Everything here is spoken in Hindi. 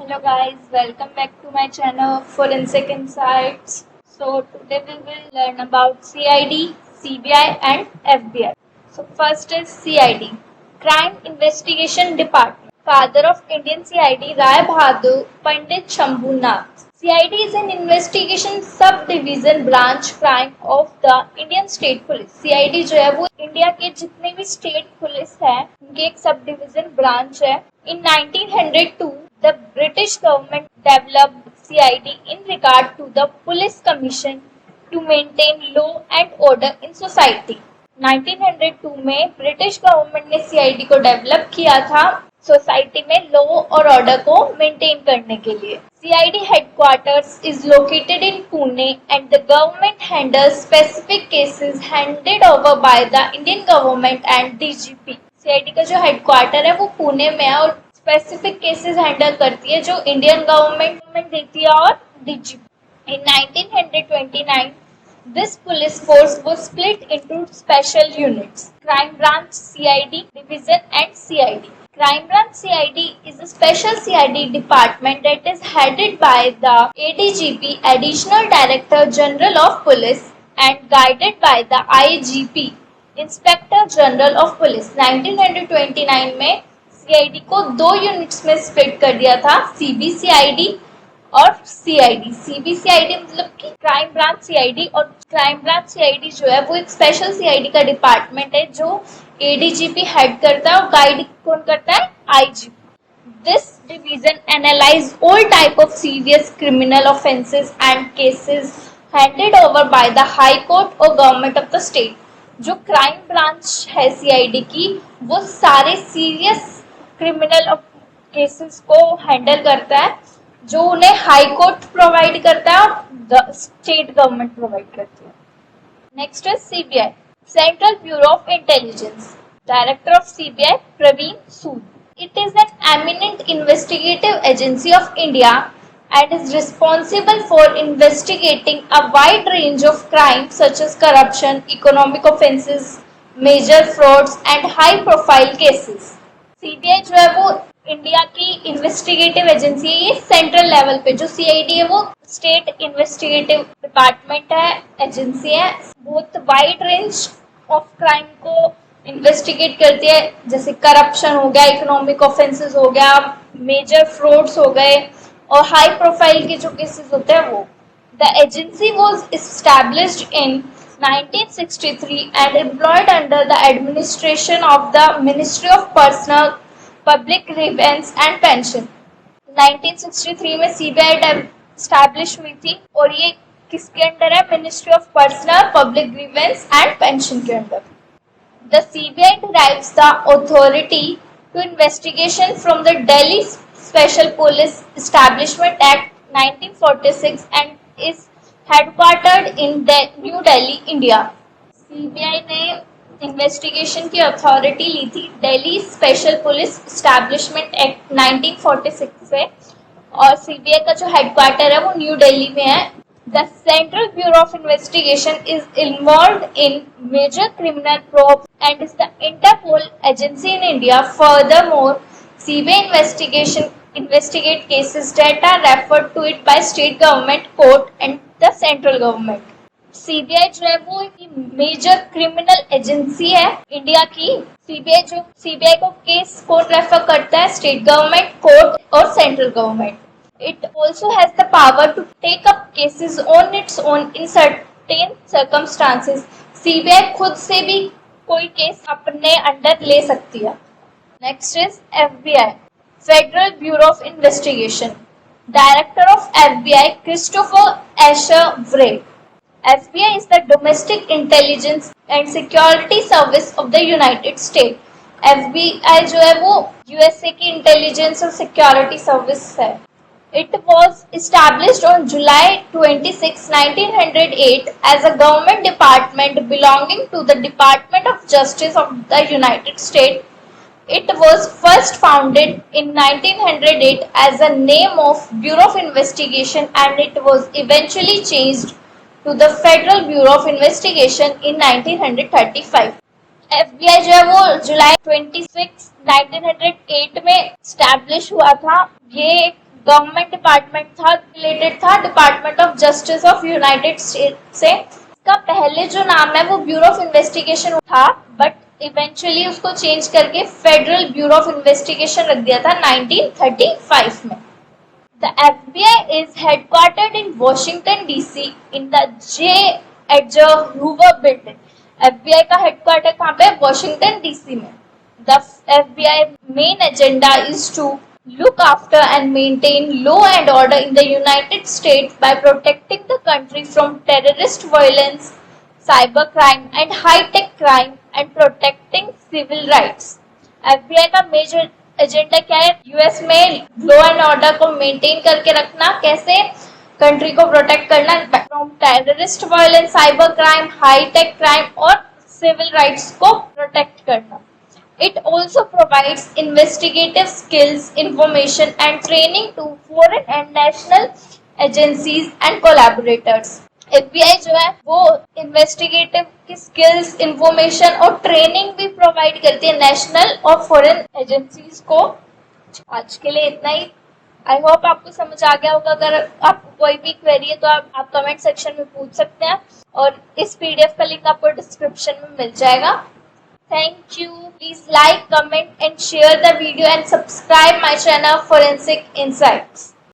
Hello guys, welcome back to my channel Forensic Insights. So today we will learn about CID, CBI and FBI. So first is CID, Crime Investigation Department. Father of Indian CID, Rai Bahadur Pandit Shambhunath. CID is an investigation subdivision branch crime of the Indian State Police. CID जो है वो इंडिया के जितने भी स्टेट पुलिस है उनके एक सब डिविजन ब्रांच है. In 1902, the British government developed CID in regard to the police commission to maintain law and order in society. 1902 में ब्रिटिश गवर्नमेंट ने सीआईडी को डेवलप किया था सोसाइटी में लॉ और ऑर्डर को मेंटेन करने के लिए. CID headquarters is located in Pune and the government handles specific cases handed over by the Indian government and DGP. CID का जो हेडक्वार्टर है वो पुणे में है और स्पेसिफिक केसेस हैंडल करती है जो इंडियन गवर्नमेंट देती है और DGP. In 1929, this police force was split into special units: Crime Branch CID Division and CID. Crime Branch CID is a special CID department that is headed by the ADGP, Additional Director General of Police, and guided by the IGP, Inspector General of Police. 1929 में CID को दो यूनिट्स में स्प्लिट कर दिया था, CBCID और CID. CBCID मतलब कि क्राइम ब्रांच CID और क्राइम ब्रांच CID जो है वो एक स्पेशल CID का डिपार्टमेंट है जो ADGP हेड करता है और गाइड कौन करता है? IGP. This division analyze all type of serious criminal offences and cases handed over by the High Court or government of the state. जो क्राइम ब्रांच है CID की वो सारे सीरियस क्रिमिनल केसेस को हैंडल करता है जो उन्हें हाई कोर्ट प्रोवाइड करता है और स्टेट गवर्नमेंट प्रोवाइड करती है. नेक्स्ट है CBI, central bureau of intelligence. Director of CBI Praveen Sood. It is an eminent investigative agency of India and is responsible for investigating a wide range of crimes such as corruption, economic offences, major frauds and high profile cases. CBI जो है वो इंडिया की इन्वेस्टिगेटिव एजेंसी है. ये सेंट्रल लेवल पे जो CID है वो स्टेट इन्वेस्टिगेटिव डिपार्टमेंट है, एजेंसी है. बहुत वाइड रेंज ऑफ क्राइम को इन्वेस्टिगेट करती है जैसे करप्शन हो गया, इकोनॉमिक ऑफेंसेस हो गया, मेजर फ्रॉड्स हो गए और हाई प्रोफाइल के जो केसेस होते हैं वो. The agency was established in 1963 and employed under the administration of the Ministry of Personal, Public Grievance and Pension. 1963 में CBI स्टैब्लिश हुई थी और ये किसके अंडर है? Ministry of personal, public grievance and pension के under. The CBI derives the authority to investigation from the Delhi Special Police Establishment Act 1946 and is headquartered in new Delhi, India. CBI ने इन्वेस्टिगेशन की अथॉरिटी ली थी Delhi special police establishment act 1946 से और CBI का जो हेडक्वार्टर है वो न्यू दिल्ली में है. The central bureau of investigation is involved in major criminal probe and is the Interpol agency in India. Furthermore, CBI investigate cases that are referred to it by state government, court and the central government. CBI जो है वो एक मेजर क्रिमिनल एजेंसी है इंडिया की. CBI को केस कौन रेफर करता है? स्टेट गवर्नमेंट, कोर्ट और central government. It also has the power to take up cases on its own in certain circumstances. CBI खुद से भी कोई केस अपने अंडर ले सकती है. Next is FBI, Federal Bureau of Investigation. Director of FBI Christopher Asher Wray. FBI is the domestic intelligence and security service of the United States. FBI जो है वो USA की इंटेलिजेंस और सिक्योरिटी सर्विस है. It was established on July 26, 1908 as a government department belonging to the Department of Justice of the United States. It was first founded in 1908 as a name of Bureau of Investigation and it was eventually changed to the Federal Bureau of Investigation in 1935. FBI जो है वो जुलाई 26, 1908 में स्टैब्लिश हुआ था. ये गवर्नमेंट डिपार्टमेंट था, रिलेटेड था department of justice of United state से। इसका पहले जो नाम है वो ब्यूरो ऑफ इन्वेस्टिगेशन था, बट इवेंचुअली उसको चेंज करके फेडरल ब्यूरो ऑफ इन्वेस्टिगेशन रख दिया था 1935 में। The FBI is headquartered in Washington DC in the J. Edgar Hoover Building. FBI का हेडक्वार्टर कहाँ पे? वॉशिंगटन डीसी में। The FBI main agenda is to look after and maintain law and order in the United States by protecting the country from terrorist violence, cybercrime and high-tech crime and protecting civil rights. FBI का मेजर एजेंडा क्या है? यूएस में लॉ एंड ऑर्डर को मेंटेन करके रखना, कैसे? कंट्री को प्रोटेक्ट करना from terrorist violence, cyber crime, high tech crime और सिविल राइट्स को प्रोटेक्ट करना। It also provides investigative skills, information and training to foreign and national agencies and collaborators. FBI जो है वो इन्वेस्टिगेटिव की स्किल्स, इंफॉर्मेशन और ट्रेनिंग भी प्रोवाइड करती है नेशनल और फॉरेन एजेंसीज को। आज के लिए इतना ही। आई होप आपको समझ आ गया होगा। अगर आपको कोई भी क्वेरी है तो आप कमेंट सेक्शन में पूछ सकते हैं, और इस पीडीएफ का लिंक आपको डिस्क्रिप्शन में मिल जाएगा। Thank you. Please like, comment and share the video and subscribe my channel forensic insights.